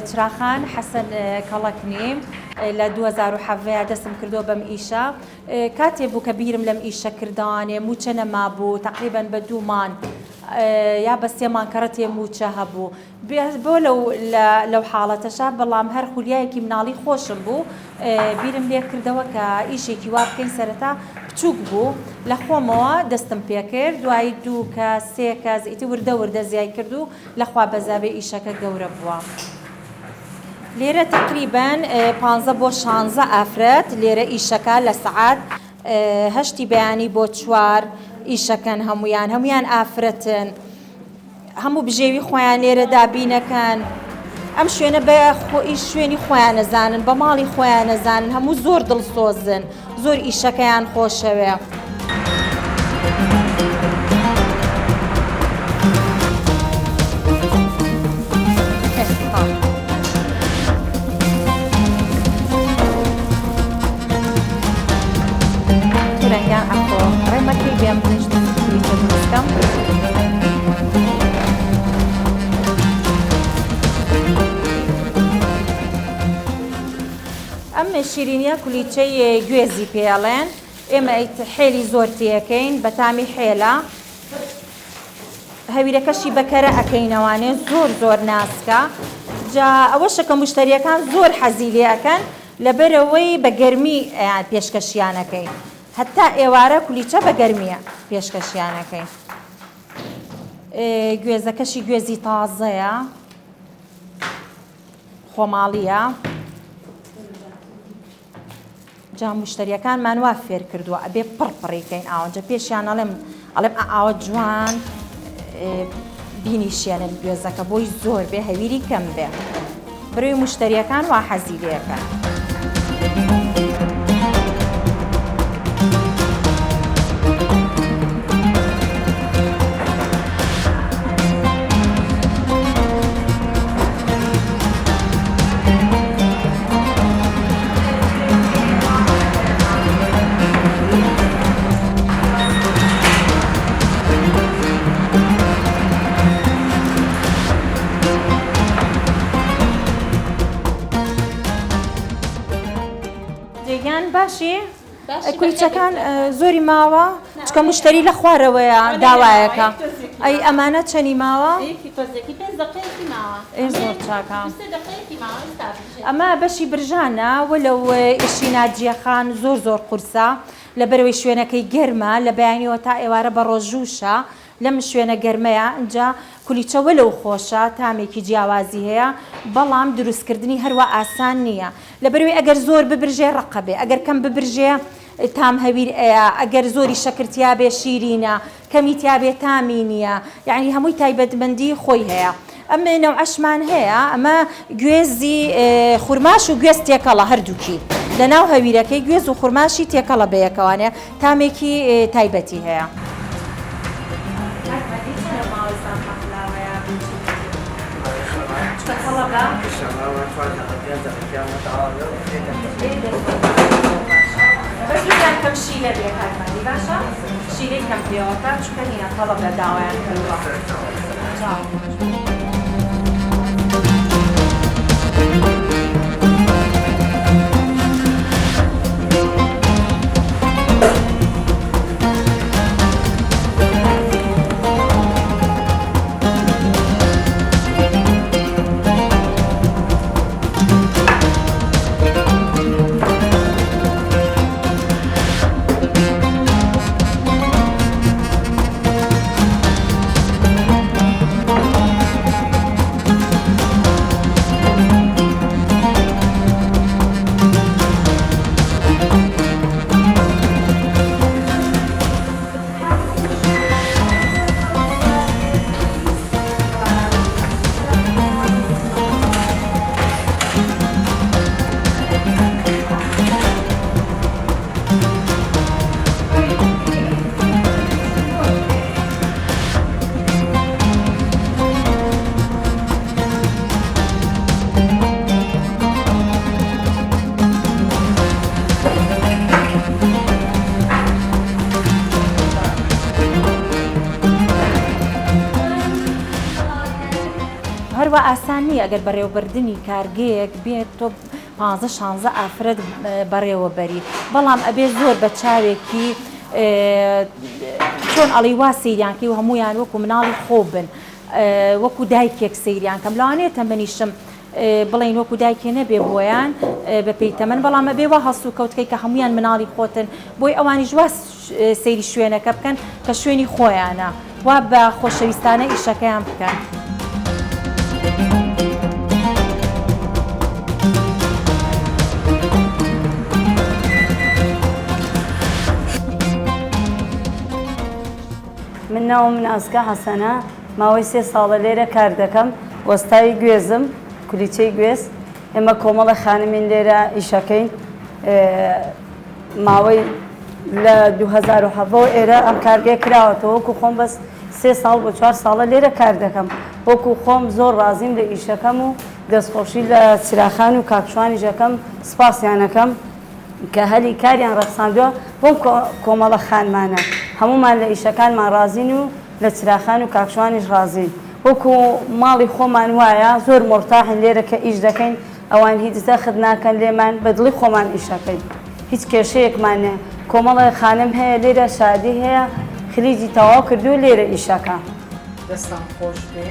چراخان حەسەن کەڵەکنیم لە 2017 دەستم کردو بەم ئیشە کاتێ بوو کە بیرم لەم ئیشە کردوانێ موچە نەمابوو تقریباً بە 2 مان یا بە 3 مانکەڕەتێ موچە هەبوو بۆ لەو حاڵەتەشە بەڵام هەر خولیایەکی مناڵی خۆشم بوو بیرم لێ کردەوە کە ئیشێکی وا بکەین سەرەتا بچووک بوو لە خۆمەوە دەستم پێ کرد دوای 2 کەس 3 کەس ئیتی وردە زیای کرد و لەخوا بەزابێ ئیشەکە گەورە بووە. لێرە تقریباً 15 بۆ 16 ئافرەت لێرە ئیشەکە لە سەعات 8 بەیانی بۆ 4 ئیشەکەن هەمویان ئافرەتن هەموو بژێوی خۆیان لێرە دابینەکەن ئەم شوێنە بە شوێنی خۆیان نەزانن بە ماڵی خۆیان نەزانن هەموو زۆر دڵسۆزن زۆر ئیشەکەیان خۆشەوێ. ئەم شیرینیە کولیچەی گوێزی پێڵێن ئێمە حێلی زۆر تێەکەین بە تامی حێلە هەویرەکەشی بەکەرە ئەەکەینەوانێ زۆر ناسکە جا ئەوەشە کە مشتریەکان زۆر حەزی لێەکەن لەبەرەوەی بە گەرمی پێشکەشیانەکەین هەتا ئێوارە کولیچە بە گەرمیە پێشکەشیانەکەین. گوێزەکەشی گوێزی تازەیە خۆماڵیە جا مشتریەکانمان وا فێر کردووە ئەبێ پڕپڕیکەین ئاوەنجە پێشیان ئەڵێم ئاوە جوان بینیشێنن گوێزەکە بۆی زۆر بێ هەویری کەم بێ بڕێ مشتریەکان وا حەزی لێەکەن. باشی کولیچەکان زۆری ماوە چکە مشتری لە خوارەوەیە داوایەکە ئەی ئەمانە چەنی ماوە زۆر چاکە ئەمە بەشی برژانە وەلەو ئیشی ناجیەخان زۆر قورسە لەبەرەوەی شوێنەکەی گەرمە لە بەیانیەوە تا ئێوارە بە ڕۆژوشە لەم شوێنە گەرمەیە اینجا کولیچە وەلەو خۆشە تامێکی جیاوازی هەیە بەڵام دروستکردنی هەروە ئاسان نییە لەبەرەوەی ئەگەر زۆر ببرژێ ڕقەبێ ئەگەر کەم ببرژێ تام هەویر ئەیە ئەگەر زۆری شەکرتیا بێ شیرینە کەمیتیا بێ تامی نییە یعنی هەمووی تایبەتمەندی خۆی هەیە. ئەم نەوعەشمان هەیە ئەمە گوێزی خورماش و گوێز تێکەڵە هەردووکی لە ناو هەویرەکەی گوێز و خورماشی تێکەڵە بەیەکەوانێ تامێکی تایبەتی هەیە. بەسییان کەم شیلە بێ کارمەندی باشە شیلەی کەم پێوەکە چکە هینە تەڵەب لە داوایان کردووە. زۆرەوە ئاسان نیە ئەگەر بەڕێوەبردننی کارگەیەک بێت تۆ 15-16 ئافرەت بەڕێوە بەری بەڵام ئەبێ زۆر بە چاوێکی چۆن ئەڵی وا سەیریانکەی و هەمویان وەکو مناڵی خۆ بن وەکو دایکێک سەیریان کەم لەوانەیە تەمەنیشم بڵین وەکو دایکێ نەبێ بۆیان بە پێی تەمەن بەڵام ئەبێ وا هەڵسو کەوتکەی کە هەمویان مناڵی خۆتن بۆی ئەوانی جوا سەیری شوێنەکە بکەن کە شوێنی خۆیانە وا بە خۆشەویستانە ئیشەکەیان بکەن. من ناوم من ئاسکە حەسەنە ماوەی 3 ساڵە لێرە کار دەکەم وەستاوی گوێزم کولیچەی گوێز ئێمە کۆمەڵە خانمین لێرە ئیشەکەین ماوەی لە 2007 ئێرە ئەم کارگەی کراوەتەوە وەکو خۆم بەس 3 ساڵ بۆ 4 ساڵە لێرە کار دەکەم وەکو خۆم زۆر ڕازیم لە ئیشەکەم و دەستخۆشی لە چراخان و کاکشوانی ژەکەم سپاسیانەکەم کە هەلی کاریان ڕەخساندووە بۆم کۆمەڵە خانمانە هەمومان لە ئیشەکانمان ڕازین و لە چراخان و کاکشوانیش ڕازین وەکو ماڵی خۆمان وایە زۆر مرتاحین لێرە کە ئیش دەکەین ئەوان هیچ زەخت ناکەن لێمان بە دڵی خۆمان ئیشەکەین هیچ کێشەیەکمانە کۆمەڵە خانم هەیە لێرە شادی هەیە خلیجی تەواو کردو لێرە ئیشەکە دەستان خۆش بێ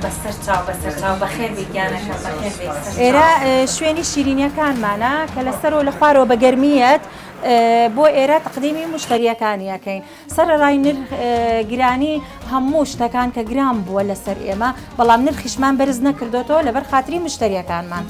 بەسەر چاو بەسەر چاو بەخێر بیگیانەکە ئێرە شوێنی شیرینیەکانمانە کە لەسەرەوە لە خوارەوە بە گەرمیەت بۆ ئێرە تقدیمی مشتریەکانیەکەین سەرڕای نرخ گرانی هەموو شتەکان کە گران بووە لەسەر ئێمە بەڵام نرخیشمان بەرز نەکردوێتەوە لەبەر خاتری مشتریەکانمان.